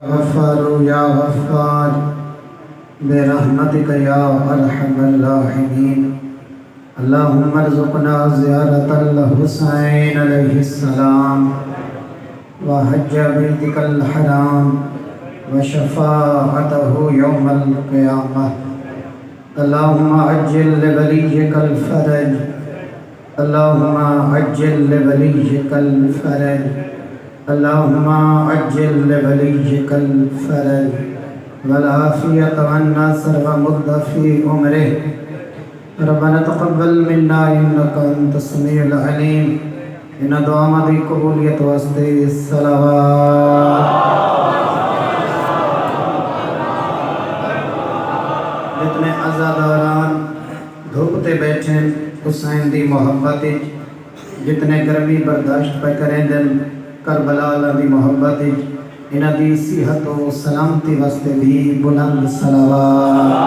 غفار یا غفار برحمتک یا ارحم الراحمین اللہم ارزقنا زیارت الحسین علیہ السلام وحج بیتک الحرام وشفاعته یوم القیامہ اللہم عجل لولیک الفرج اللہم عجل لولیک الفرج اللہم عجل لولیک الفرج والعافیت والنصر ومد فی عمرہ ربنا تقبل منا انکا انت السمیع العلیم ان دعا مدی قبولیت واسطے الصلوات جتنے عزاداران دھوپتے بیٹھیں حسین دی محبت جتنے گرمی برداشت پہ کریں دن کربلا اللہ دی محبت انہ دی صحت و سلامتی واسطے بھی بلند صلوات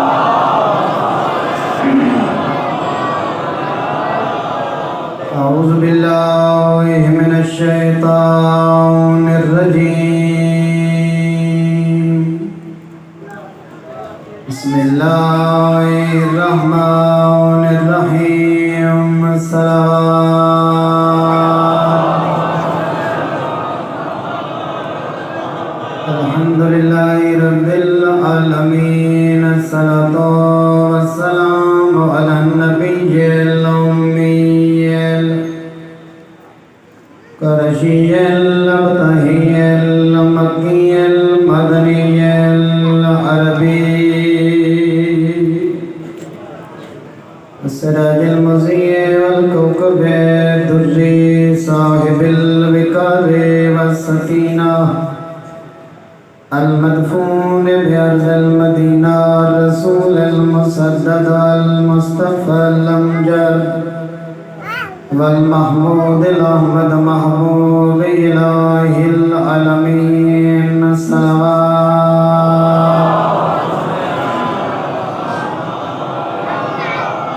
اعوذ باللہ من الشیطان الرجیم بسم اللہ الرحمن الرحیم الحمدللہ رب العالمین الصلاة والسلام علی النبی الأمی القرشی الابتہی المکی المدنی العربی السراج المضیء والکوكب الدری صاحب الوقار والسکینہ المدفون بأرض المدینہ الرسول المسدد المصطفى الامجد والمحمود الأحمد محبوب إله العالمين صلوات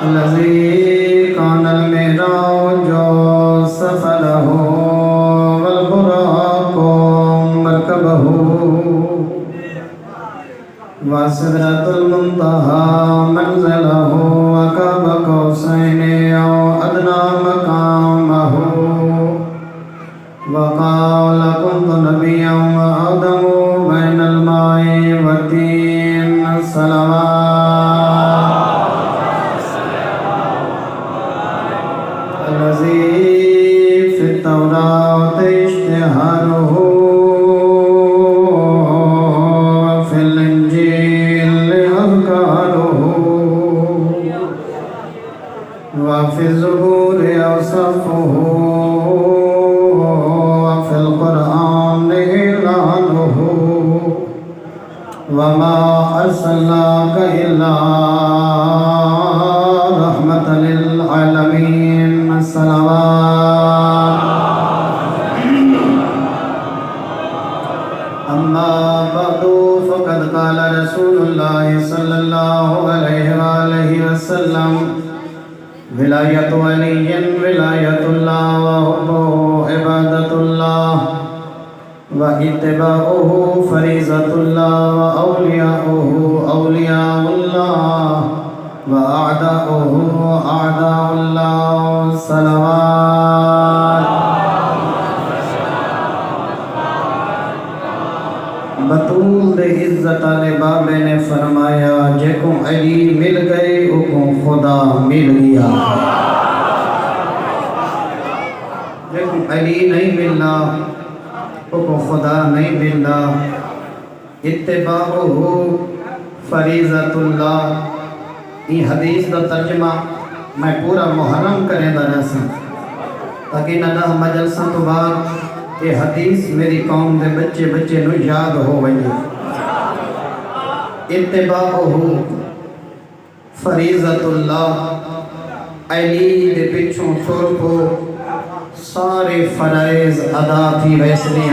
الذي كان المعراج سفله والبراق مركبه وسدرة المنتهى منزله وقاب قوسين أو أدنى مقامه وقال كنت نبيا وآدم بين الماء والطين صلوات الذي في التوراة اشتهاره وفي الزبور أوصفه وفي القرآن إعلانه وما أرسلناك إلا رحمة للعالمين صلوات أما بعد فقد قال رسول الله صلى الله عليه وآله وسلم ولایت علی ولایت اللہ وحبہ عبادت اللہ واتباعہ فریضۃ اللہ واولیاؤہ اولیاء اللہ واعداؤہ اعداء اللہ صلوات بطول دے عزت والے بابے نے فرمایا جے کو علی مل گئے او کو خدا مل گیا جے کو علی نہیں ملنا او کو خدا نہیں ملنا اتباعہ فریضۃ اللہ یہ حدیث دا ترجمہ میں پورا محرم کریں دا رسا تاکہ نہ مجلساں تو بعد یہ حدیث میری قوم دے بچے نو یاد ہو وجے اتباعہ فریضۃ اللہ علی دے پچھوں چھوڑ کو سارے فرائض ادا تھی ویسنی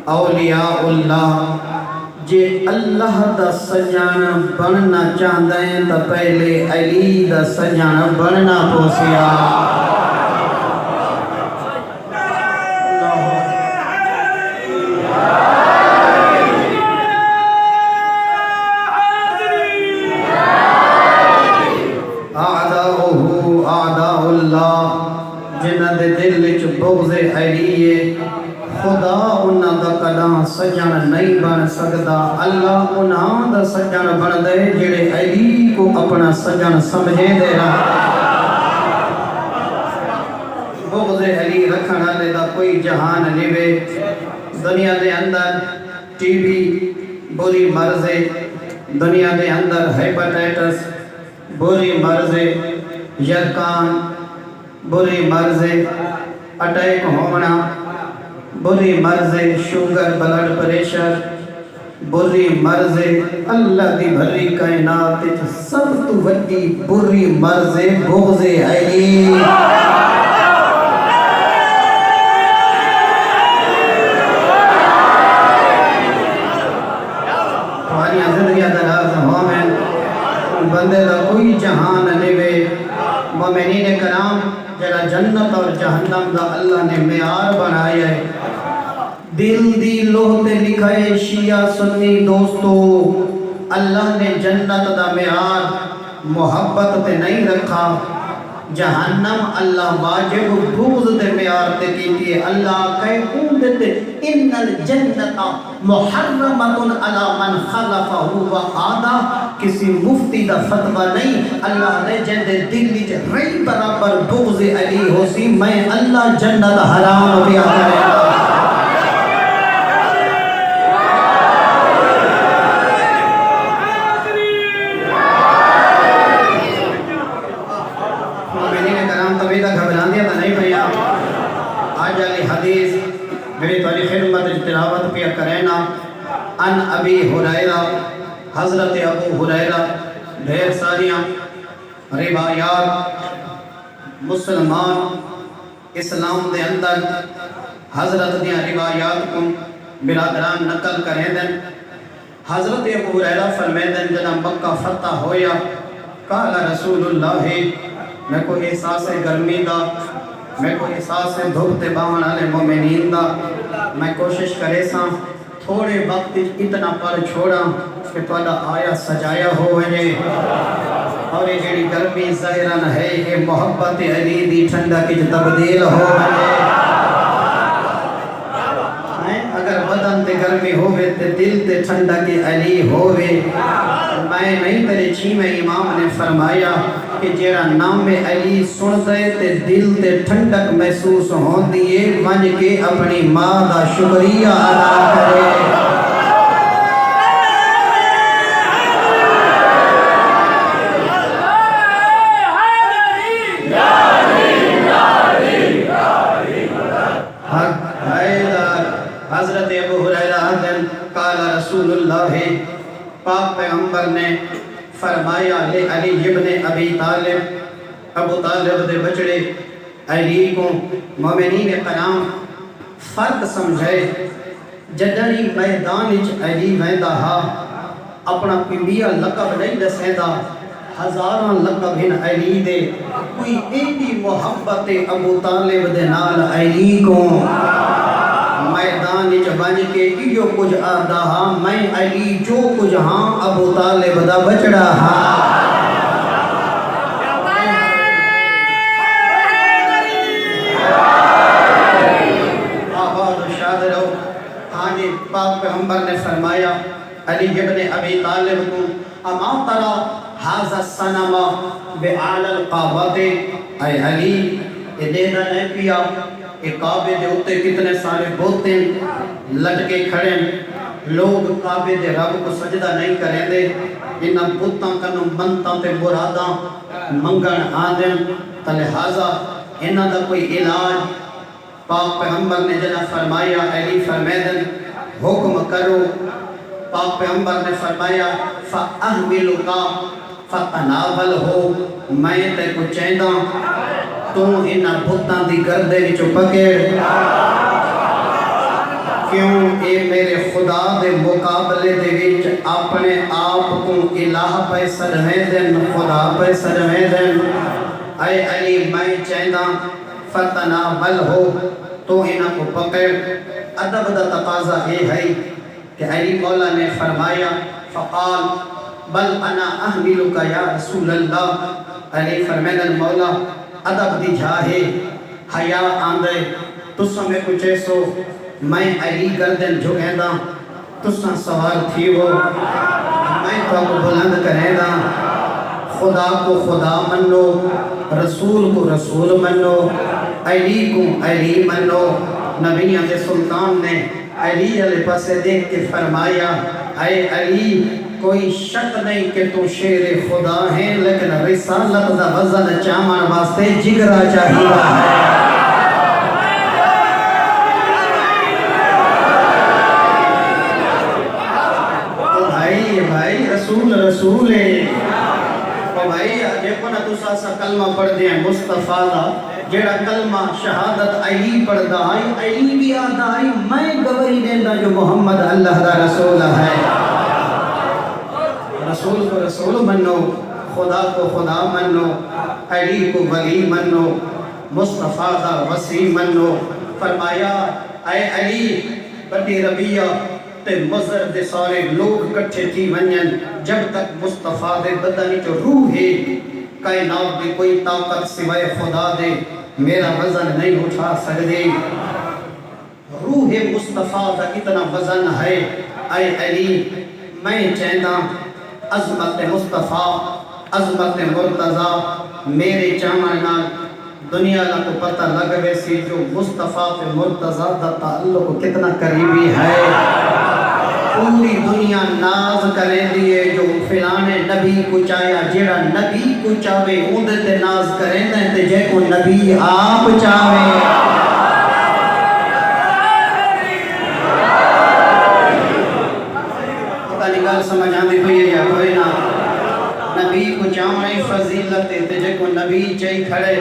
اولیاء اللہ جے اللہ دا سجان بننا چاہتا ہے تو پہلے علی دا سجان بننا پوسیا جنہ دے دل وچ بغض علی خدا انہاں دا کداں سجن نہیں بن سکدا اللہ انہاں دا سجن بن دے جڑے علی کو اپنا سجن سمجھے دے رہا بغض علی رکھن والے دا کوئی جہان نہیں وے دنیا دے اندر ٹی وی بری مرض ہے دنیا دے اندر ہیپاٹائٹس بری مرض ہے یرکان بری مرض اٹیک ہونا بری مرض شوگر بلڈ پریشر بری مرض اللہ دی بھری کائنات سب تو وڈی بری مرض بغض علی ہماری زندگی دراز ہومن بندے دا کوئی جہان نہیں وے مومنین کرام جڑا جنت اور جہنم دا اللہ نے معیار بنایا ہے دل دی لوح تے لکھا ہے شیعہ سنی دوستو اللہ نے جنت دا معیار محبت تے نہیں رکھا جہنم اللہ واجب بغض تے معیار تے کیتی ہے اللہ کہے اوندتے ان الجنت محرمت علی من خلفہ و آدھا کسی مفتی دا فتوہ نہیں اللہ نے جندے دل وچ رئی برابر بغض علی ہو سی میں اللہ جنت حرام پیا کرے گا آج علی حدیث میری توالی خدمت تلاوت پیا کرینا ان ابی ہریرہ حضرت ابو ہریرہ ڈھیر ساریاں روایات مسلمان اسلام دے اندر حضرت دیاں روایات کو برادران نقل کریں دن حضرت ابو ہریرہ فرمائیں دن جنا مکہ فتح ہویا قال رسول اللہ میں کو احساس گرمی دا میں کو احساس دھوپتے باہن آلے مومنین دا میں کوشش کرے ساں تھوڑے وقت اتنا پر چھوڑا کہ توڑا آیا سجایا ہو وجے اور یہ جڑی گرمی ظاہران ہے یہ محبت علی دی ٹھنڈا کی تبدیل ہو وجے اگر بدن تے گرمی ہوئے تے دل تے ٹھنڈا کی علی ہوئے میں نہیں تیرے چھیمیں امام نے فرمایا کہ جیرا نام علی سن دے تے دل تے ٹھنڈک محسوس ہون دیئے ونج کے اپنی ماں دا شکریہ ادا کرے حضرت ابو ہریرہ قال رسول اللہ پاک پیغمبر نے فرمایا لے علی ابن ابی طالب ابو طالب دے بچڑے علی کو مومنین کرام فرق سمجھے جدنی میدان اچ علی ویندہ ہا اپنا پنڈیا لقب نہیں دسیندہ ہزاران لقب ہن علی دے کوئی ایڈی محبت ابو طالب دے نال علی کو میدان اچ بن کے جو کچھ آدھا ہاں میں علی جو کچھ ہاں ابو طالب دا بچڑا ہاں آباد و شاد رہو ہاں جی پاک پیغمبر نے فرمایا علی ابن ابی طالب کو اما ترا حاضر السنم بعال القابت اے علی یہ دینا نہیں پیا کہ کعبے دے ہوتے کتنے سارے بوتیں لٹکے کھڑے لوگ کعبے دے رب کو سجدہ نہیں کریں دے انہاں بوتاں کنوں منتاں تے مراداں منگن آدم لہٰذا انہاں دا کوئی علاج پاک پیغمبر نے جنہ فرمایا علی فرمیدن حکم کرو پاک پیغمبر نے فرمایا فَأَحْمِلُكَ فَتَنَاوَلْ ہو میں تے کو چیندہ تو انہاں بھتاں دی گردے وچوں پکڑ کیوں اے میرے خدا دے مقابلے دے وچ اپنے آپ کو الہ پہ سجویں دن خدا پہ سجویں دن اے علی میں چاہتا فتناول ہو تو انہاں کو پکڑ ادب دا تقاضا یہ ہے کہ علی مولا نے فرمایا فقال بل انا احملک یا رسول اللہ علی فرمائن مولا ادب دی جاہے حیا آندے تسا میں کچھ ایسو میں علی گردن جھکیں دا تسا سوال تھی وہ میں تو کو بلند کریں دا خدا کو خدا منو رسول کو رسول منو علی کو علی منو نبیوں کے سلطان نے علی علیہ پاسے دیکھ کے فرمایا اے علی کوئی شک نہیں کہ تو شیر خدا ہے لیکن رسالت دا وزن چامن واسطے جگرا چاہیے ہے بھائی رسول رسول ہے بھائی دیکھو نا تسا سا کلمہ پڑھ دیا مصطفیٰ دا جیڑا کلمہ شہادت علی پڑھ دا علی بھی آدھا آئی میں گواہی دیندہ جو محمد اللہ دا رسول ہے رسول کو رسول منو خدا کو خدا منو علی کو ولی منو مصطفیٰ دا وسیع منو فرمایا اے علی بڑی ربیہ تے مزر دے سارے لوگ کٹھے تھی ونین جب تک مصطفیٰ دے بدنی جو روح ہے کائنات میں کوئی طاقت سوائے خدا دے میرا وزن نہیں اٹھا سکتے روح مصطفیٰ دا اتنا وزن ہے اے علی میں چاہتا عظمت مصطفیٰ عظمت مرتضی میرے چامنا دنیا کا تو پتہ لگوے سی جو مصطفیٰ پہ مرتضی دا تعلق کتنا قریبی ہے پوری دنیا ناز کریں دیئے جو فلانے نبی کو چاہیا جیڑا نبی کو چاہوے اوندے تے ناز کریں تے جے کو نبی آپ چاہوے پتہ نکال سمجھ آنے ہوئی ہے یا کوئی نہ نبی کو چاہوے فضیلت تے جے کو نبی چاہی کھڑے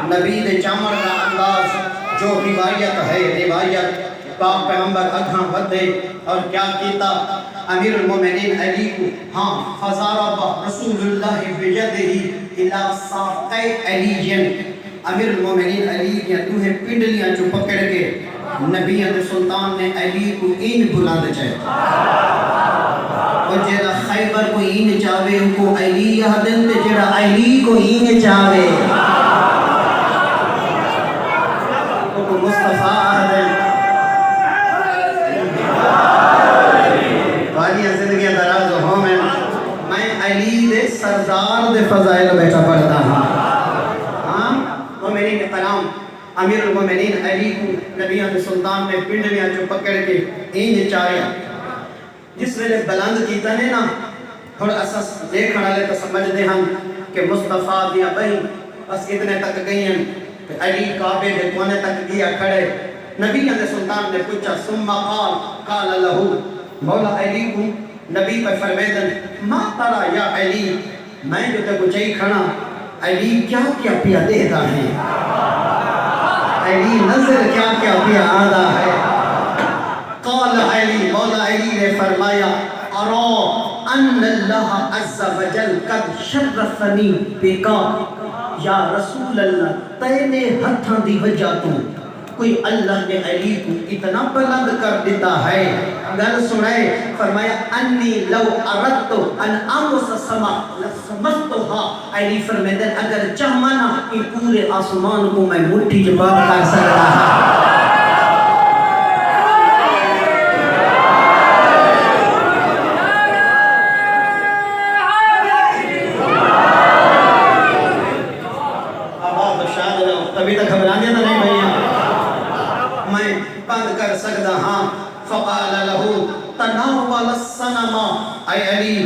نبی دے چامر کا انداز جو روایت ہے روایت پاک پیغمبر اگھاں بدے اور کیا کیتا امیر المومنین علی کو ہاں فضارب رسول اللہ بجدہی الہ صافقی علیین امیر المومنین علی کیا دوہے پنڈلیاں جو پکڑ کے نبیت سلطان نے علی کو این بلاد چاہے اور جیڑا خیبر کو این چاہوے ان کو علی یادن تے جیڑا علی کو این چاہوے ان کو مصطفیٰ آدن زندگی دراز ہوں میں علی دے سردار دے فضائل بیٹھا پڑھتا ہاں مومنین کلام امیر المومنین علی کو نبیوں کے سلطان نے پنڈلیاں جو پکڑ کے اینج چاہیا جس ویلے بلند کیتا نے نا تھوڑا اساس دیکھنا لے تو سمجھ دے ہم کہ مصطفیٰ دیا بہن بس اتنے تک گئی ہیں کہ علی کعبے دے کونے تک گیا کھڑے نبیوں کے سلطان نے پوچھا ثم قال لہو مولا علی کو نبی پر فرمیدن ما ترا یا علی میں جو تے کو چاہی کھڑا علی کیا کیا پیا دیتا ہے علی نظر کیا کیا پیا آدھا ہے قال علی مولا علی نے فرمایا ارا ان اللہ عز وجل قد شرفنی بکا یا رسول اللہ تینے ہتھاں دی وجہ تو کوئی اللہ نے علی کو اتنا بلند کر دیتا ہے گل سنائے فرمایا انی لو اردتو ان امس سما لسمستوہا علی فرمیدن اگر چاہمانا کہ پورے آسمان کو میں مٹھی جواب کر سکتا ہے ابھی تک گھبرانے تو نہیں بھئیاں میں بند کر سکتا ہاں فقال لہو تناول السنما اے علی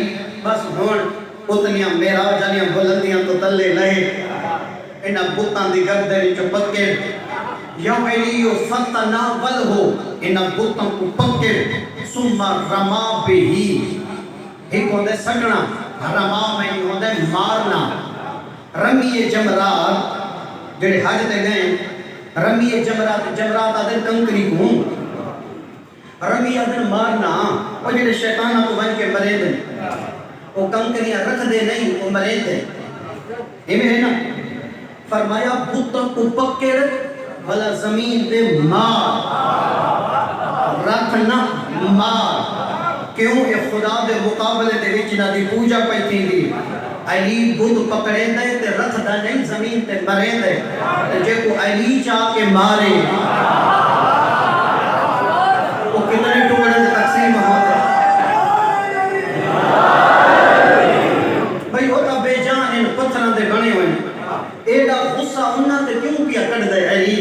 بس ہون اتنیاں میراج علیاں بلندیاں تو تلے لہے انہاں بتاں دی گردری جو پکے یا علیو فتناول ہو انہاں بتاں کو پکے ثم رما بہی ایک ہوندے سکنا رما میں ہوندے مارنا رمی جمرات جڑے حج تے گئے رمی جمرات آدھے کنکری کو رمی آدن مارنا وہ جڑے شیطانہ کو بن کے مرے دیں وہ کنکریاں رکھ دے نہیں وہ مرے دیں ہمیں ہے نا فرمایا بُتّا کو پکڑ بھلا زمین دے مار رکھنا مار کیوں یہ خدا دے مقابلے دے وچ نہ دی پوجا پئی تھی دی علی بت پکڑے دے تے رکھ دا نہیں زمین تے مرے دے تے جے کو علی چاہ کے مارے وہ کتنے ٹکڑے دے تقسیم ہوتے بھئی وہ تا بے جان ان پتھراں دے بنے ہوئے ایڈا غصہ انہاں تے کیوں کیا کٹ دے علی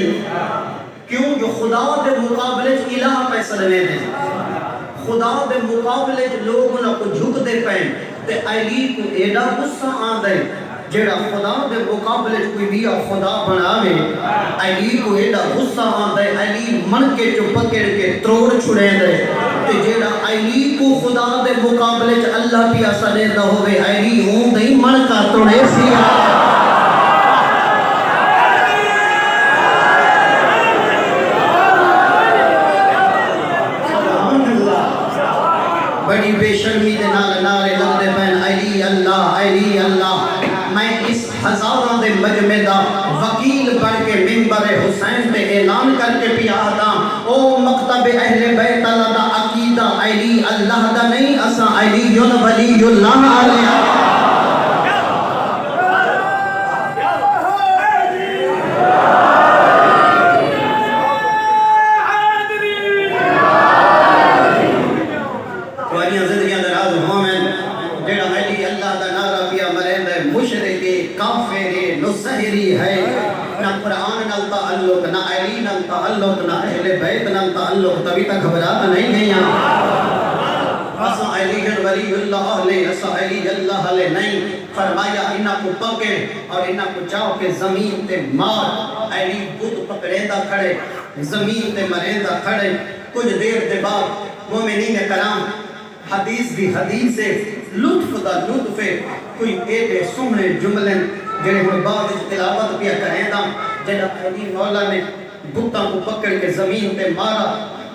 کیوں جو خدا دے مقابلے چ الہ پیسہ لے دے خدا دے مقابلے چ لوگ انہاں کو جھک دے پین تے علی کو ایڈا غصہ آن دے جیڑا خدا دے مقابلے چ کوئی بیا خدا بناوے علی کو ایڈا غصہ آن دے علی من کے جو پکڑ کے تروڑ چھڑے دے تے جیڑا علی کو خدا دے مقابلے چ اللہ پیا سلے دا ہوئے علی ہوں دے من کا توڑے سیا بڑی بے شرمی دے نعرے لگ دے پین علی اللہ میں اس ہزاروں دے مجمع دا وکیل بڑھ کے منبر حسین پہ اعلان کر کے پیا آدھا او مکتب اہل بیت اللہ دا عقیدہ علی اللہ دا نہیں اسا علی ولی اللہ علیہ تبھی تک گھبراتا نہیں گیا اسا علی ولی اللہ علیہ اسا علی اللہ علیہ نہیں فرمایا انہاں کو پکڑ اور انہاں کو جاؤ کے زمین تے مار علی بت پکڑیندہ کھڑے زمین تے مریندہ کھڑے کچھ دیر دے بعد مومنین کرام حدیث دی حدیث سے لطف دا لطف کوئی ایڈے سمنے جملن جنہیں کوئی بعد تلاوت پیا کہیندہ جنہاں علی مولا نے بتاں کو پکڑ کے زمین پہ مارا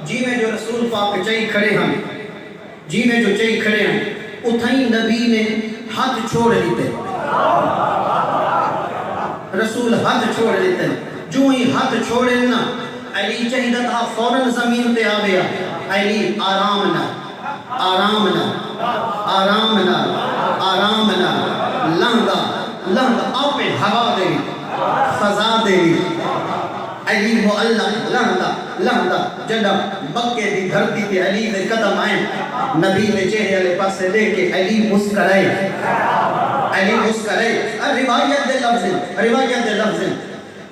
جی میں جو رسول پاک چاہی کھڑے ہیں جی میں جو چاہی کھڑے ہیں اتھائی نبی نے ہاتھ چھوڑ لیتے رسول ہاتھ چھوڑ لیتے جو ہی ہاتھ چھوڑے نا علی چاہیدہ تھا فوراں زمین پہ آ گیا علی آرام نہ لہنگا آپ ہوا دے فضا دے علی معلق لہنگا جڑا مکے دی دھرتی تے علی دے قدم آئیں نبی نے چہرے والے پاسے لے کے علی مسکرائے روایت دے لفظ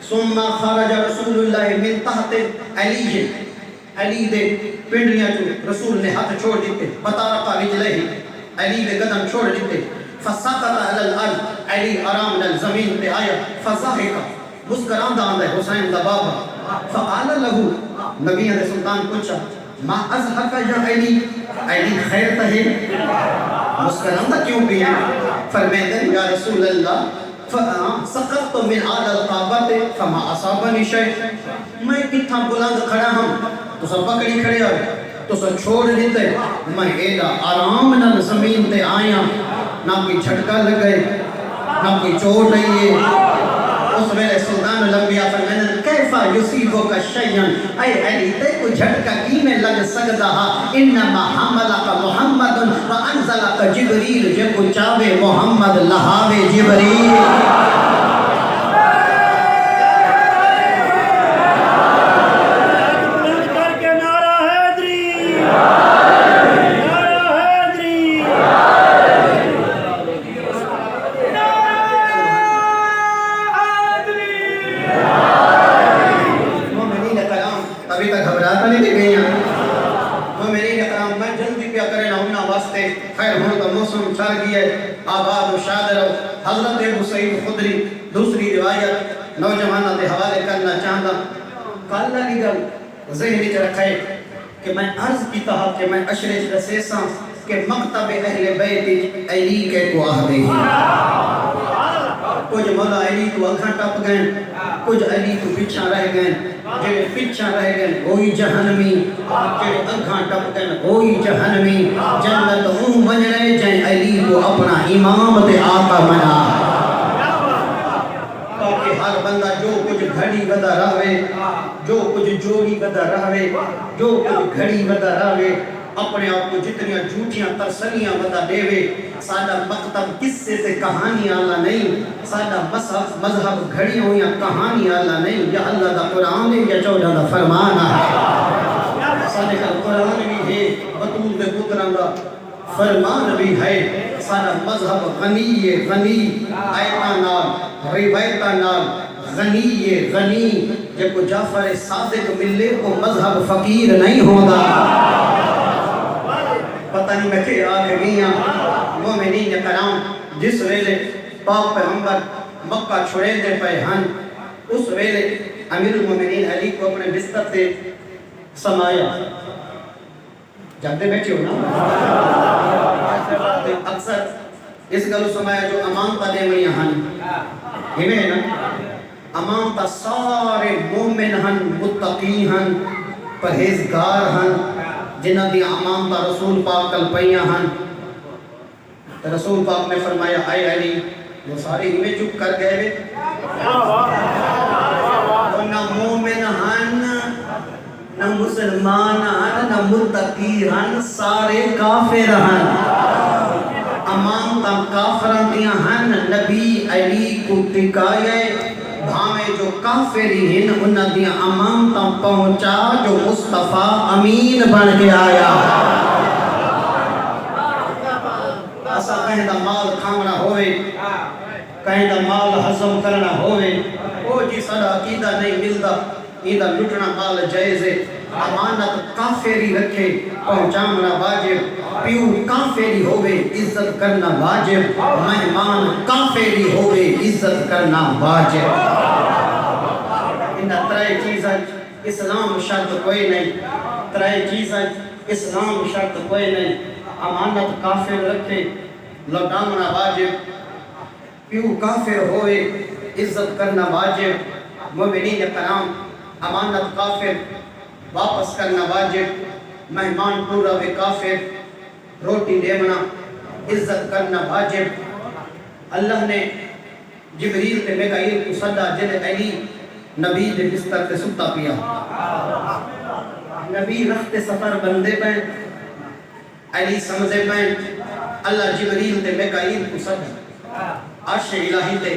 ثم خرج رسول اللہ من تحت علی دے پنڈریاں جو رسول نے ہاتھ چھوڑ دیتے بطارقہ رجلہ علی دے قدم چھوڑ دیتے فسقط علی الارض علی آرام نال زمین پہ آیا فضاحکا مسکران دا آندہ ہے حسین دا بابا فقال لہو نبی علیہ سلطان پوچھا ما ازحکا یا علی خیر تہے مسکران دا کیوں بھی ہیں فرمیدن یا رسول اللہ سقط من آل القابت فما اصابنی شیء میں کتھا بلند کھڑا ہوں تو سب پکڑی کھڑے ہوئے تو سب چھوڑ دیتے میں ایڈا آرام نہ زمین تے آیا نہ کوئی جھٹکا لگے نہ کوئی چوٹ ہے اس ویلے سلطان الانبیاء فرمائیں کیفا یصیبک شیئا اے علی تے کو جھٹکا کی میں لگ سکتا ہے انما حملک محمد وانزلک جبریل جے کو چاوے محمد لہاوے جبریل آباد و شادر حضرت ابو سعید خدری دوسری روایت نوجوانہ دے حوالے کرنا چاہتا کالا کی گل ذہنی چ رکھے کہ میں عرض کی تھا کہ میں اشرج رسیساں کہ مکتب اہل بیت علی کے کو آہدے ہیں کچھ مولا علی تو اکھاں ٹپ گئے کچھ علی تو پیچھا رہ گئے جڑے پیچھا رہ گئے وہی جہنمی جڑے اکھاں ٹپ گئے وہی جہنمی جنت ہوں بن رہے جائیں علی کو اپنا امام تے آقا منا تاکہ ہر بندہ جو کچھ گھڑی ودا رہے جو کچھ جوڑی ودا رہے جو کچھ گھڑی ودا رہے اپنے آپ کو جتنیاں جھوٹیاں ترسلیاں ودا دیوے سادہ مکتب قصے سے کہانی آلہ نہیں سادہ مذہب گھڑی ہو یا کہانی آلہ نہیں یا اللہ دا قرآن ہے یا چودہ دا فرمانا ہے سادہ کا قرآن بھی ہے بطول دے پتران دا فرمان بھی ہے سادہ مذہب غنی غنی آیتہ نال روایتہ نال غنی غنی جب کو جعفر صادق ملے وہ مذہب فقیر نہیں ہوگا پتہ نہیں میں کہ آگے گئیاں مومنین کرام جس ویلے پاک پیغمبر مکہ چھوڑے دے پہ ہن اس ویلے امیر المومنین علی کو اپنے بستر سے سمایا جانتے بیٹھے ہو نا اکثر اس گلو سمایا جو امام تا دے میں ہن ہمیں ہے نا امام تا سارے مومن ہن متقی ہن پرہیزگار ہن جنہ دی امام تا رسول پاک کل پئیاں ہن تو رسول پاک نے فرمایا اے علی وہ سارے ہمیں چپ کر گئے وہ نہ مومن ہن نہ مسلمان ہن نہ متقی ہن سارے کافر ہن امام تا کافران دیاں ہن نبی علی کو ٹکائے بھامے جو کافری ہیں انہ دیاں امام تا پہنچا جو مصطفیٰ امین بن کے آیا اسا کہیں دا مال کھانا ہوئے کہیں دا مال حضم کرنا ہوئے او جی سڑا عقیدہ نہیں ملتا ایدہ لٹنا مال جائزے امانت کافری رکھے پہنچامنا واجب پیو کافری ہوئے عزت کرنا واجب مہمان کافری ہوئے عزت کرنا واجب انہا ترائے چیزیں اسلام شرط کوئی نہیں ترائے چیزیں اسلام شرط کوئی نہیں امانت کافر رکھے لوٹامنا واجب پیو کافر ہوئے عزت کرنا واجب مومنین کرام امانت کافر واپس کرنا واجب مہمان پورا وے کافر روٹی دیونا عزت کرنا واجب اللہ نے جبریل تے میکائیل کو صدا جل علی نبی دے بستر تے ستا پیا نبی رخت سفر بندے پین علی سمجھے پین اللہ جبریل تے میکائیل کو صدا عرش الہی تے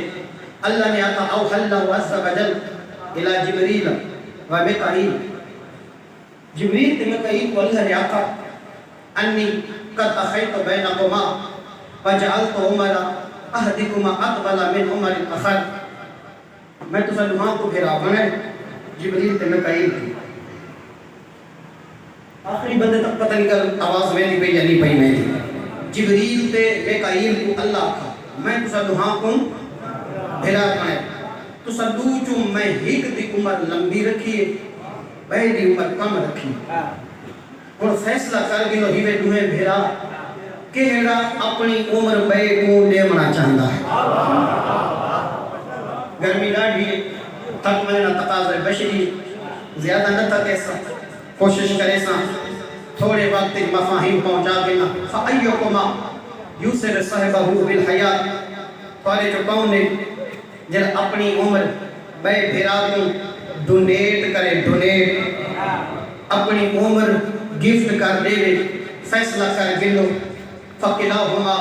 اللہ نے آتا اوحا اللہ عز و جل الہ جبریل و میکائیل جبریل تے میکائیل کو اللہ نے آتا انی قد اخیت بینکما وجعلت عمر اہدکما اقبل من عمر الاخر میں تو سلمان کو پھر آبانے جبریل تے میکائیل کی آخری بندے تک پتہ نہیں کر آواز میں نہیں پہی یا نہیں پہی میں تھی جبریل تے میکائیل کو اللہ کھا میں تو سلمان کو پھر آبانے تو سلو چوں میں ہیک دی عمر لمبی رکھیے بہتی عمر کم رکھیے اور فیصلہ کر گئے ہیوے دوہیں بھیرا کہڑا اپنی عمر بے کو لیمنا چاہتا ہے گرمی ڈاڑھی تک میں نہ تقاضر بشری زیادہ نہ تک ایسا کوشش کرے سا تھوڑے وقت مفاہیم پہنچا دینا فَأَيُّكُمَا يُسِرْ صَحِبَهُ بِالْحَيَاتِ توارے جو کون نے جن اپنی عمر بے بھیرا کو ڈونیٹ کرے ڈونیٹ اپنی عمر گفٹ کر دے فیصلہ کر گلو فَقِلَاهُمَا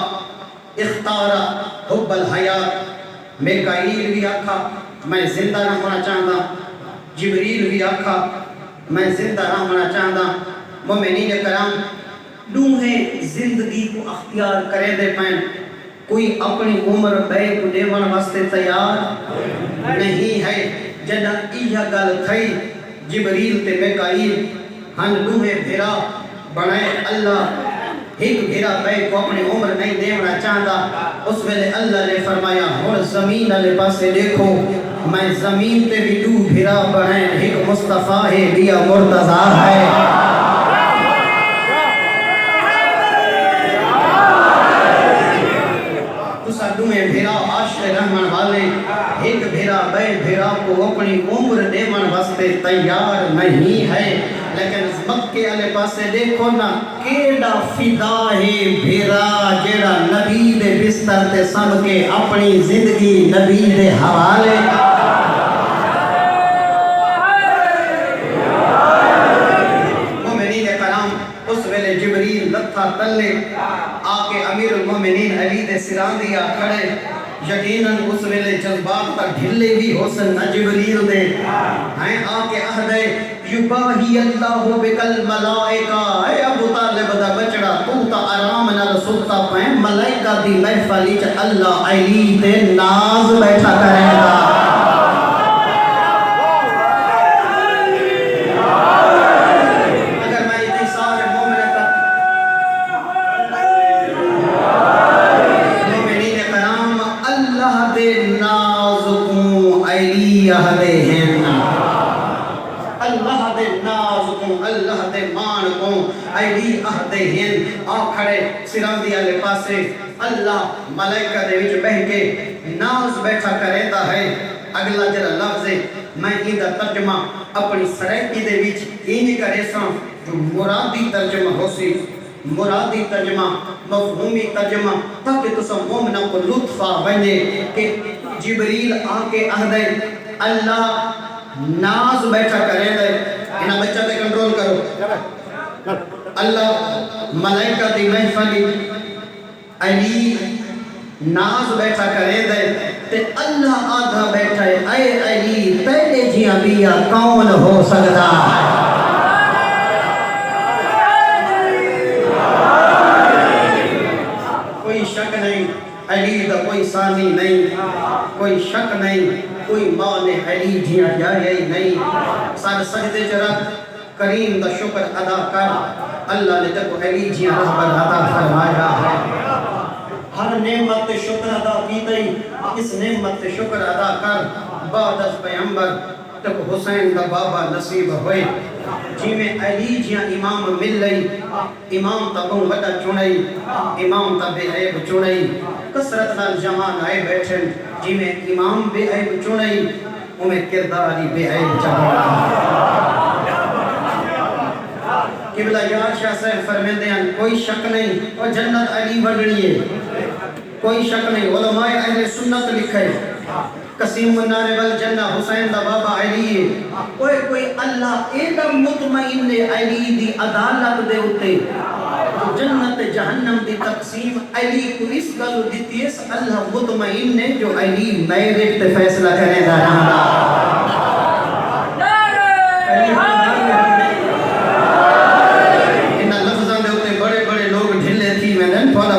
اختارا حب الحیات میکائیل بھی آکھا میں زندہ رہنا چاہتا جبریل بھی آکھا میں زندہ رہنا چاہتا مومنین کرام دوہیں زندگی کو اختیار کرے دے پائیں کوئی اپنی عمر بے کو دیوان واسطے تیار نہیں ہے جنہ ایہ گل تھئی جبریل تے میکائیل ہن دوہیں بھیرا بنائے اللہ ایک بھیرا بے کو اپنی عمر نہیں دیونا چاہتا اس ویلے اللہ نے فرمایا اور زمین علی پاسے دیکھو میں زمین تے بھی دو بھیرا بنائے ایک مصطفیٰ ہے دیا مرتضیٰ ہے تو ساتھ دوہیں بھیرا عاشق رحمان والے کو اپنی عمر دیمن واسطے تیار نہیں ہے، لیکن مکے والے پاسے دیکھو نا کیڑا فدا ہے بھیرا جیڑا نبی دے بستر تے سم کے اپنی زندگی نبی دے حوالے مومنین کرام اس ویلے جبریل لتھا تلے آکے امیر المومنین علی دے سران دیا کھڑے، یقیناً اس ویلے جذبات کا ڈھلے بھی ہو سن نہ جبریل دے ہیں آکے اہدے یباہی اللہ بکل ملائکہ، اے ابو طالب دا بچڑا تو تا آرام نال ستا پائیں، ملائکہ دی محفلی چ اللہ علی تے ناز بیٹھا کرے گا۔ اگر میں اتنی سارے مومنین کرام اللہ دے ناز کو علی اہدے ہیں، اللہ دے ناز کو اللہ دے مان کو علی اہدے ہیں، آ کھڑے سران دی آلے پاسے اللہ ملائکہ دے وچ بہ کے ناز بیٹھا کریندا ہے۔ اگلا جڑا لفظ ہے میں ایندا ترجمہ اپنی سرائکی دے وچ اینی کرے ساں جو مرادی ترجمہ ہو سی، مرادی ترجمہ مفہومی ترجمہ تاکہ تسا مومنہ کو لطف آ بنے کہ جبریل آ کے اہدے اللہ ناز بیٹھا کریں دے، انہاں بچہ تے کنٹرول کرو، اللہ ملائکہ دی محفلی علی ناز بیٹھا کریں دے تے اللہ آدھا بیٹھا ہے اے علی تیرے جیاں بیا کون ہو سکتا ہے؟ کوئی شک نہیں علی دا کوئی ثانی نہیں، کوئی شک نہیں، کوئی ماں نے علی جیاں جائے نہیں، سارے سجدے جرک کریم دا شکر ادا کر، اللہ نے تک علی جیاں رحمت عطا فرمایا ہے۔ ہر نعمت تے شکر ادا کی تئی، اس نعمت تے شکر ادا کر، بعد از پیغمبر تک حسین دا بابا نصیب ہوئے، جی میں علی جیاں امام مل لئی، امام تا بہن وڈا چنئی، امام تا بے عیب چنئی، کسرت نال جمان آئے بیٹھن، جی میں امام بے عیب چنئی، انہیں کرداری بے عیب چنئی۔ قبلہ یار شاہ صاحب فرمیندے ہیں کوئی شک نہیں اور جنت علی بڑھنی ہے، کوئی شک نہیں، علماء اہل سنت لکھے قسیم النار والجنہ حسین دا بابا علی ہے، کوئی اللہ ایدہ مطمئن علی دی عدالت دے ہوتے، جنت جہنم دی تقسیم علی کو اس گلو دیتی ہے، اللہ مطمئن نے جو علی میرے تے فیصلہ کرنے دا رہا۔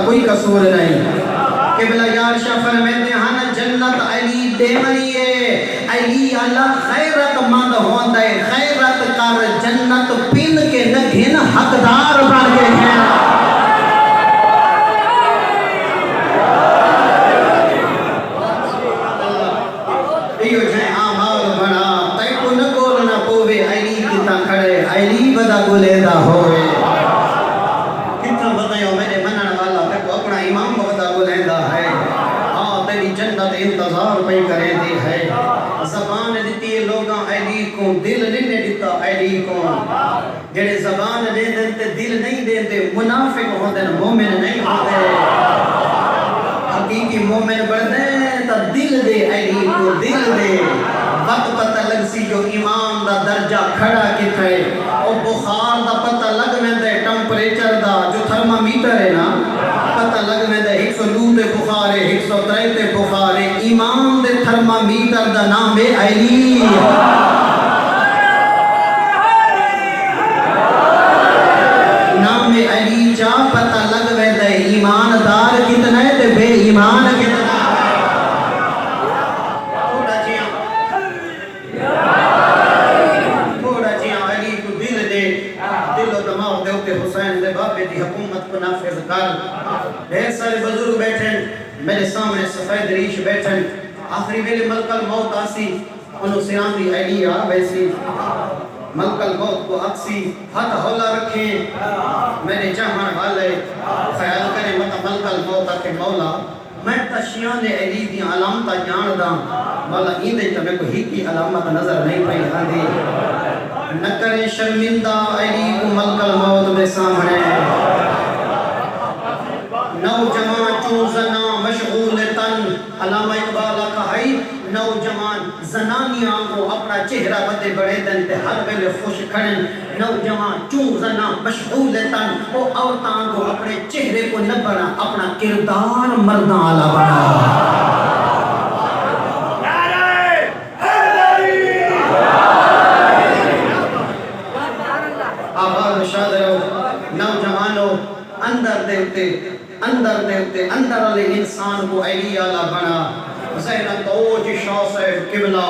کوئی قصور نہیں، قبلہ یار شاہ فرمیندے ہیں جنت علی دیونی ہے، علی اللہ خیرت مند ہوندہ ہے، خیرت کر جنت پن کے نگھن حقدار بن گئے ہیں۔ ایو جائیں آمال بنا تے کو نگول نہ پوے علی کتا کھڑے علی بدا گلیدہ ہوئے، انتظار پہ کرے دی ہے، زبان دیتی ہے لوگاں علی کو، دل نہیں دیتا علی کو، جڑے زبان دے دیتے دل نہیں دیتے منافق ہوتے مومن نہیں ہوتے، حقیقی مومن بڑھتے تا دل دے علی کو، دل دے وقت پتہ لگ سی جو امام دا درجہ کھڑا کتے اور بخار دا پتہ لگ میں دے ٹمپریچر دا جو تھرمامیٹر ہے نا پتہ لگ میں دے 102 تے بخار ہے 103 تے بخار ہے، امام دے تھرمامیٹر دا نام ہے علی۔ نام علی جا پتہ لگ میں دے ایماندار کتنا ہے تے بے ایمان کتنا ہے۔ حسین دے بابے دی حکومت کو نافذ کر، ڈھیر سارے بزرگ بیٹھیں میرے سامنے سفید ریش بیٹھیں، آخری ویلے ملک الموت آسی انہوں سیان دی علی آ بیسی، ملک الموت کو اکسی ہاتھ ہولا رکھیں میرے جہاں والے خیال کریں مطا ملک الموت آکے مولا میں تشیان علی دی علامت جان دا والا ایندے تے میں کوئی کی علامت نظر نہیں پئی آندی نہ کرے شرمندہ علی کو ملک الموت میں سامنے نوجوان چوزنا مشغول تن علامہ اقبال کہائی نوجوان زنانیاں کو اپنا چہرہ بدے بڑے دن تے ہر ویلے خوش کھڑن نوجوان چوزنا مشغول تن وہ عورتاں کو اپنے چہرے کو نہ بنا اپنا کردار مرداں والا بنا آباد شادرو نوجوانوں اندر دیتے اندر علی انسان کو علی آلہ بنا زینت اوجی شاہ صاحب قبلہ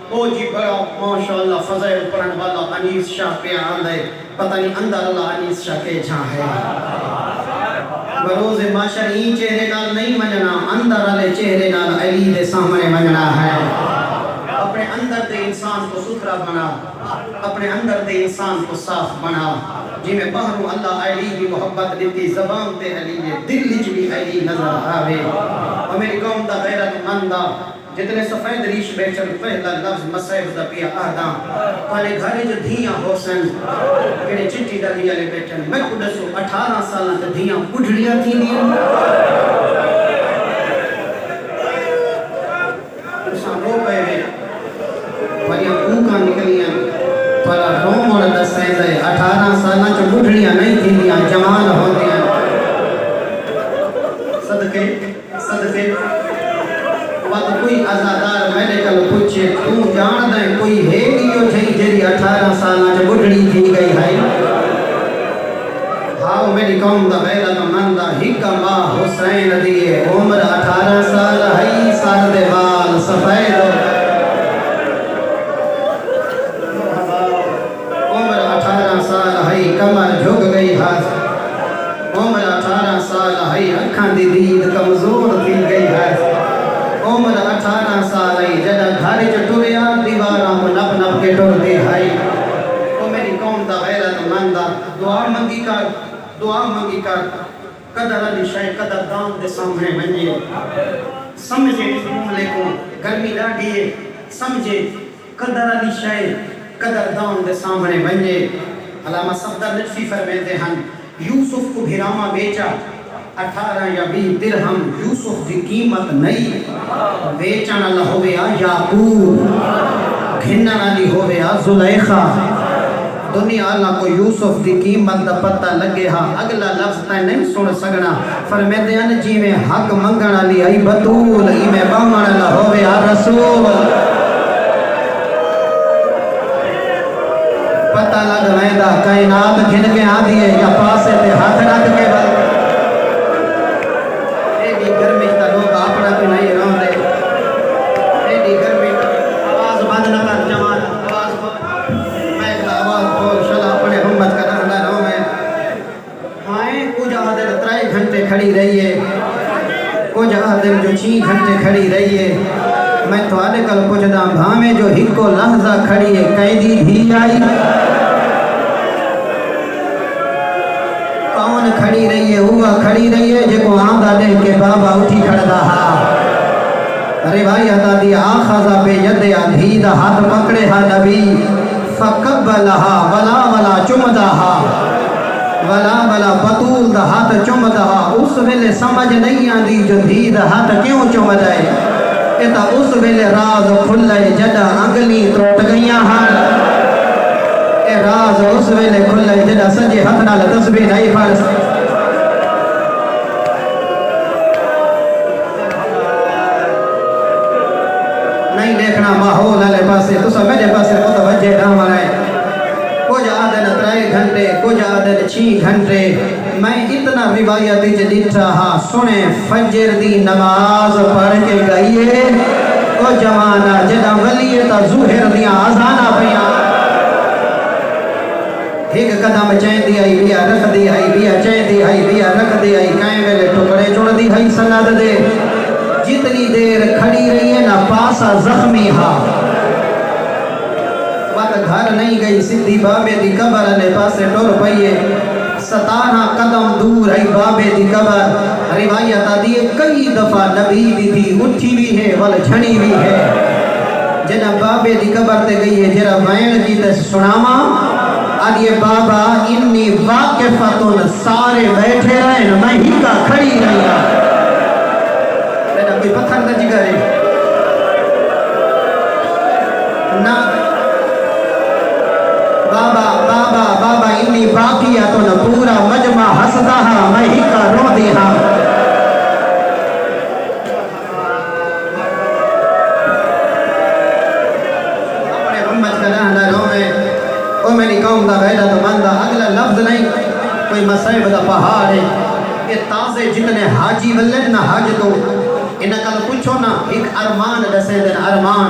اوجی بڑا ماشاءاللہ فضائل پڑھن والا انیس شاہ پہ آندھے پتہ نہیں اندر اللہ انیس شاہ کے جہاں ہے بروز معاشر این چہرے نال نہیں مننا اندر علی چہرے نال علی دے سامنے مننا ہے اپنے اندر دے انسان کو ستھرا بنا اپنے اندر دے انسان کو صاف بنا جی میں باہروں اللہ علی کی محبت دیتی زبان تے علی دل وچ بھی علی نظر آوے اور میری قوم دا غیرت مندہ جتنے سفید ریش بیٹھن پہلا لفظ مسائب دا پیا آدھا پالے گھرے جو دھیاں حسن کڑے چٹی ڈالی والے بیٹھن میں کو دسو 18 سالہ تے دھیاں بڑھڑیاں تھی دیا اساں رو پے وے پریاں کوکاں نکلیاں پلا روم اور دسیں دے 18 سالہ چ بڑھڑیاں نہیں تھی دیا جوان ہوندیاں صدقے وقت کوئی عزادار میڈیکل پوچھے تو جان دیں کوئی ہے کیوں تھی جیری 18 سالہ جو بڑھڑی تھی گئی ہے ہاؤ میری قوم دا غیرت مندہ حکمہ حسین دیئے عمر 18 سال ہے سر دے بال سفید عمر 18 سال ہے کمر جھک گئی ہاتھ عمر 18 سال ہے اکھاں دی دید کمزور تھی گئی ہے عمر 18 سال ہے جدہ گھر چٹوریا دیواراں کو نپ نپ کے ٹور دے ہے تو میری قوم دا غیرت مندہ دعا منگی کر قدر علی شاہ قدر دان دے سامنے منجے سمجھے جملے کو گرمی ڈاڑھیے سمجھے قدر علی شاہ قدر دان دے سامنے منجے علامہ صفدر لطفی فرمیتے ہیں یوسف کو بھیراما بیچا 18 یا 20 درہم یوسف دی قیمت نہیں بیچن اللہ ہویا یعقوب گھنن علی ہویا زلیخہ دنیا اللہ کو یوسف دی قیمت دا پتہ لگے ہاں اگلا لفظ تے نہیں سن سکنا فرمیدے ہیں جی میں حق منگن علی ای بطول ای میں بامن اللہ ہویا رسول پتہ لگ ویندہ کائنات گھن کے آ دیئے یا پاسے تے ہاتھ رکھ کے بل ایڈی گرمی تا لوگ اپنا بھی نہیں رہن دے ایڈی گرمی آواز بند نہ کر جمال آواز میں ایک آواز بول شلا اپنے ہمت کا نہ رہوں میں آئیں کچھ آدھر 3 گھنٹے کھڑی رہیے کچھ آدھر جو 6 گھنٹے کھڑی رہیے میں تو آدھے کل کچھ دام بھامے جو ہکو لحظہ کھڑی ہے قیدی بھی آئی کون کھڑی رہی ہے ہوا کھڑی رہی ہے جے کو آندھا دے کے بابا اٹھی کھڑ دہا روایت آدھی آخذہ بے ید ادھید ہاتھ پکڑے ہا نبی فقبلہا ولا ولا چمدہا ولا ولا بطول دا ہاتھ چمدہا اس ویلے سمجھ نہیں آندھی جو دید ہاتھ کیوں چمدائے اتا اس ویلے راز کھلے جدہ انگلی تروٹ گئیاں ہاں اے راز اس ویلے کھلے جدہ سجے ہتھ نال تسبیح نہیں پڑھ نہیں دیکھنا ماحول والے پاسے تو سب میرے پاسے متوجہ نہ مرائے کچھ آدھن 3 گھنٹے کچھ آدھن 6 گھنٹے میں اتنا روایتی جدید رہا سنے فجر دی نماز پڑھ کے گئیے او جوانہ جدہ ولیے تا ظہر دیاں آزانہ پیاں ایک قدم چین دی آئی بیا رکھ دی آئی بیا چین دی آئی بیا رکھ دی آئی کائیں ویلے ٹکڑے چڑ دی آئی سند دے جتنی دیر کھڑی رہی ہے نا پاسا زخمی ہاں وقت گھر نہیں گئی سدھی بابے دی قبر نے پاسے ٹور پئیے 17 قدم دور ہے بابے دی قبر. روایت آدھی ہے کئی دفعہ نبی دی تھی اٹھی بھی ہے ول چھڑی بھی ہے. جنہ بابے دی قبر تے گئی ہے جرا وین کی تے سناواں آدھی بابا انی واقفتن سارے بیٹھے رہے میں ہی کا کھڑی رہی ہوں. میرا کوئی پتھر نہ جگرے نہ بابا بابا بابا انی باقیاتن پورا مجمع ہسدا ہاں میں ہی کا رو دی ہاں. اپنے امت کا رہنا رو میں او میری قوم دا غیرت مندہ اگلا لفظ نہیں کوئی مصائب دا پہاڑ ہے. یہ تازے جتنے حاجی ولن نہ حاج تو انہاں کل پوچھو نا ایک ارمان دسے دن ارمان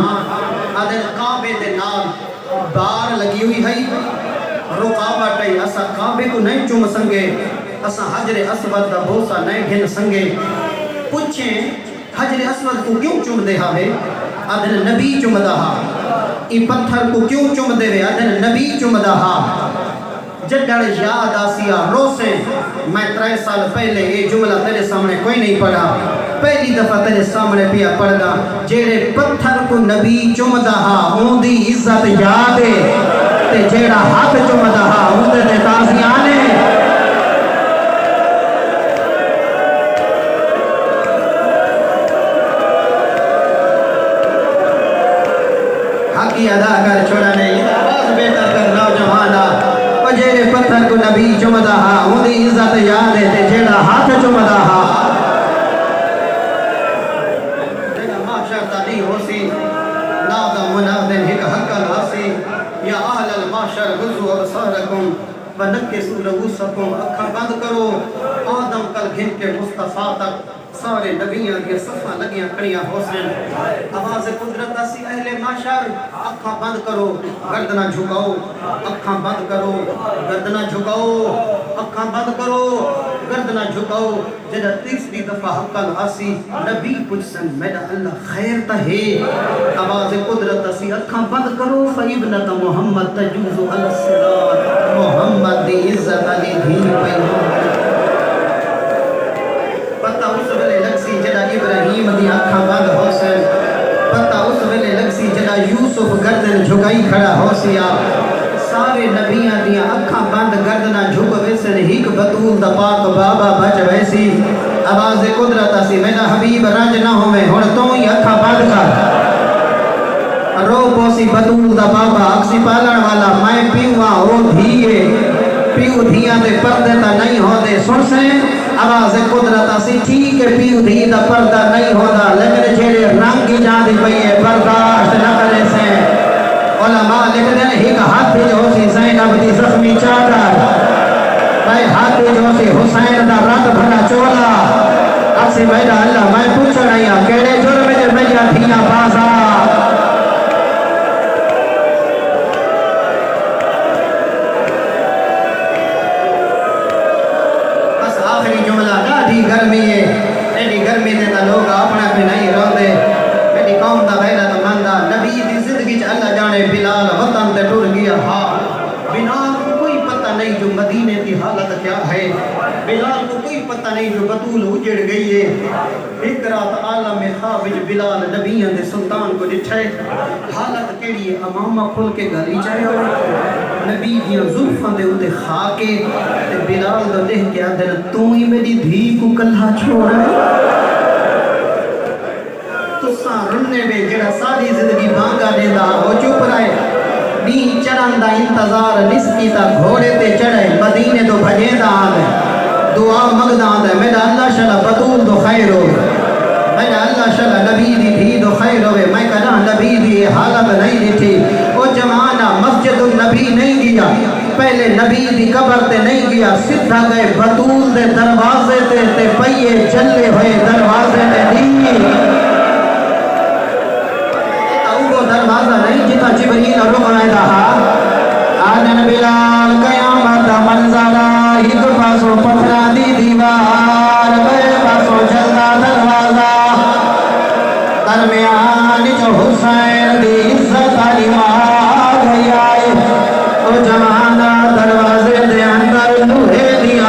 آدھے کعبے دے نال بار لگی ہوئی ہے رکاوٹ ہے اسا کعبے کو نہیں چوم سنگے اسا حجر اسود دا بوسا نہیں گھن سنگے. پوچھیں حجر اسود کو کیوں چوم دے ہے آدھے نبی چوم دا ہا. ای پتھر کو کیوں چوم دے وے آدھے نبی چوم دا ہا. جدڑ یاد آسیا روسے میں 3 سال پہلے یہ جملہ تیرے سامنے کوئی نہیں پڑھا پہلی دفعہ تیرے سامنے پیا پڑھا. جیڑے پتھر کو نبی چومدا ہا اون دی عزت یاد ہے تے جیڑا ہاتھ چومدا ہا اون دے تازیاں نے. حق کی ادا کر چھوڑا نہیں آواز بہتر کر نوجوانا. جیڑے پتھر کو نبی چومدا ہا اون دی عزت یاد ہے تے جیڑا ہاتھ چومدا ہا منادن ہک حق الحاسی یا اہل الماشر غزو ابصارکم ونکسوا رؤوسکم. اکھاں بند کرو آدم کل گھن کے مصطفیٰ تک سارے نبیاں کی صفحہ لگیاں کھڑیاں حسین. آواز قدرت اسی اہل معاشر اکھاں بند کرو گردنہ جھکاؤ اکھاں بند کرو گردنہ جھکاؤ اکھاں بند کرو گردنہ جھکاؤ. جدہ تیسری دفعہ حق الحاسی نبی پوچھسن میرا اللہ خیر تا ہے. آواز قدرت اسی اکھاں بند کرو فابنت محمد تجوز علی الصراط. محمد دی عزت علی دھی پیغام پتہ اس ویلے لگسی جدہ ابراہیم دی اکھاں بند حسین. پتہ اس ویلے لگسی جدہ یوسف گردن جھکائی کھڑا حسیا. سارے نبیاں دیا اکھاں بند گردنہ جھک ویسن ہیک بطول دا پاک بابا بچ ویسی. آواز قدرت اسی میرا حبیب رنج نہ ہو میں ہون تو ہی اکھاں بند کر رو پوسی بطول دا بابا اکسی پالن والا میں پیوہاں او دھیئے پیو دھیاں دے پردے تا نہیں ہو دے سن سے. آواز قدرت اسی ٹھیک ہے پیو دھی دا پردہ نہیں ہو دا لیکن جیڑے رنگ کی جان دی پئی ہے برداشت نہ کرے سے. علماء لکھ دیں ایک ہاتھ جو سی زینب دی زخمی چادر میں ہاتھ جو سی حسین دا رات بھرا چولا. اب سے میرا اللہ میں پوچھ رہی ہوں کیڑے جرم جے میرا دھیاں بازا. بس آخری جملہ ڈاڈی گرمی ہے ایڈی گرمی دے تا لوگ اپنا پہ نہیں رو دے. میری قوم دا غیرت مندہ نبی دی زندگی چ اللہ جانے بلال وطن تے ٹر گیا ہا. بلال کو کوئی پتہ نہیں جو مدینے کی حالت کیا ہے. بلال کو کوئی پتہ نہیں جو بطول اجڑ گئی ہے. ایک رات عالم خواب وچ بلال نبیاں دے سلطان کو ڈٹھے حالت کیڑی ہے امامہ کھل کے گلی چاہے ہوئے نبی دیاں زلفاں دے اوتے خاکے تے بلال دا دیکھ کے آدھے تو ہی میری دھی کو کلھا چھوڑا. تساں رننے میں جڑا ساری زندگی بانگا دیندا وہ چپ رہے. دین چڑھن دا انتظار نسکی تا گھوڑے تے چڑھے مدینے تو بھجے دا آدھے دعا مگدا آدھے میرا اللہ شلا بطول تو خیر ہو میرا اللہ شلا نبی دی تھی تو خیر ہوئے. میں کہنا نبی دی حالت نہیں دی تھی. وہ جمانہ مسجد النبی نہیں گیا پہلے نبی دی قبر تے نہیں گیا سدھا گئے بطول دے دروازے تے پئیے چلے ہوئے دروازے تے دی. دروازہ نہیں جتا جبریل رخ آئیدہ آدن بلال قیامت منظرہ ایک پاسو پتھرہ دی دیوار بے پاسو جلدہ دروازہ درمیان جو حسین دی عزت علی آگ آئے او جمانہ دروازے دے اندر لوہے دیا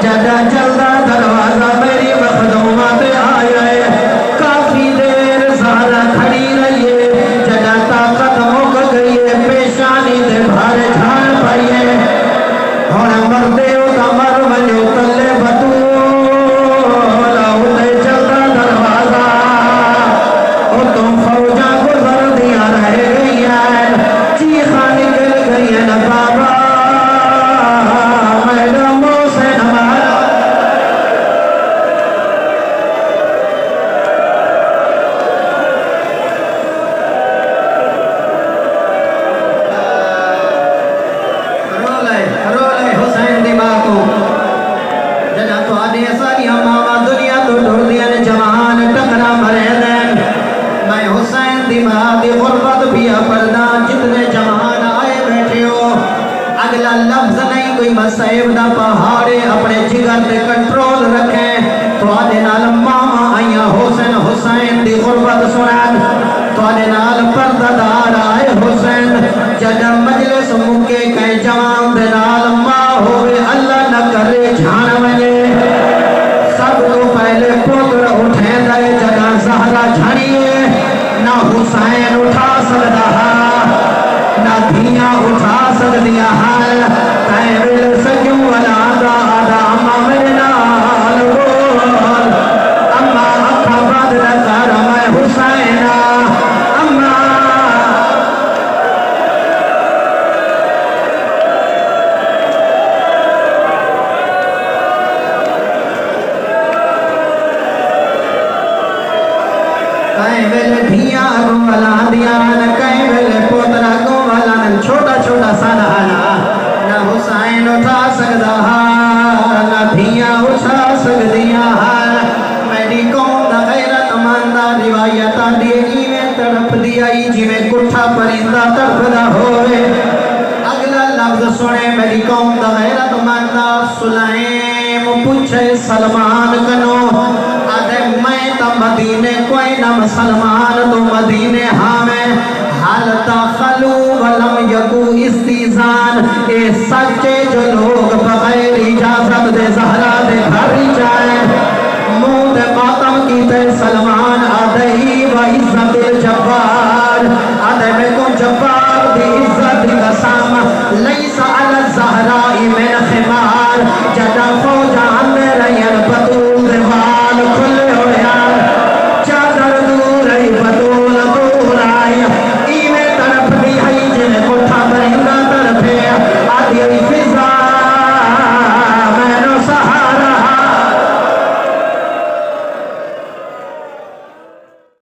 جدا چلدا دروازہ میری مخدومات آئے کافی دیر سارا کھڑی رہیے جدا طاقت مک گئیے پیشانی دے بھارے جھان پائیے ہونا مردے ہوتا مر منو تلے بطولا ہوتے چلدا دروازہ او تم فوجہ گزر دیا رہ گئی ہیں چیخاں نکل گئی ہیں بابا میڈم حسین ہمارا رولے حسین دی ماں کو جنا تو آدھے ساری ہماما دنیا تو ڈھول دیا نے جوان ٹکرا مرے دین میں حسین دی ماں دی غربت بھی پردان جتنے جوان آئے بیٹھے ہو اگلا لفظ نہیں کوئی مسائب دا پہاڑے اپنے جگر تے کنٹرول رکھیں تو آدھے نال ماما آئیاں حسین حسین دی غربت سنان تو آدھے نال پرددار آئے حسین جدہ مجلس مکے کہیں جوان دے نال ماں ہوئے اللہ نہ کرے جھان مجھے سب تو پہلے پوتر اٹھیں دے جدہ زہرہ جھڑیے نہ حسین اٹھا سکتا نہ دھیاں اٹھا سکتیا حال تائیں ویل سکیوں والا آدھا اممہ میرے نال بول اممہ اکھا بند نکر میں حسینہ اممہ تائیں ویل دھیاں گو والا دیان کہیں ویل پوترہ گو والا چھوٹا چھوٹا سانہانا نہ حسین اٹھا سکتا نہ دھیاں اٹھا سکتیا میری قوم دا غیرت ماندہ روایتاں دیئے ایویں تڑپ دیائی جی میں کٹھا پرندہ تڑپ دا ہوئے اگلا لفظ سنے میری قوم دا غیرت ماندہ سلائم پوچھے سلمان کنو آدھے میں تا مدینے کوئی نم سلمان تو مدینے ہاں میں حال داخلو ولم یکو استیزان اے سچے جو لوگ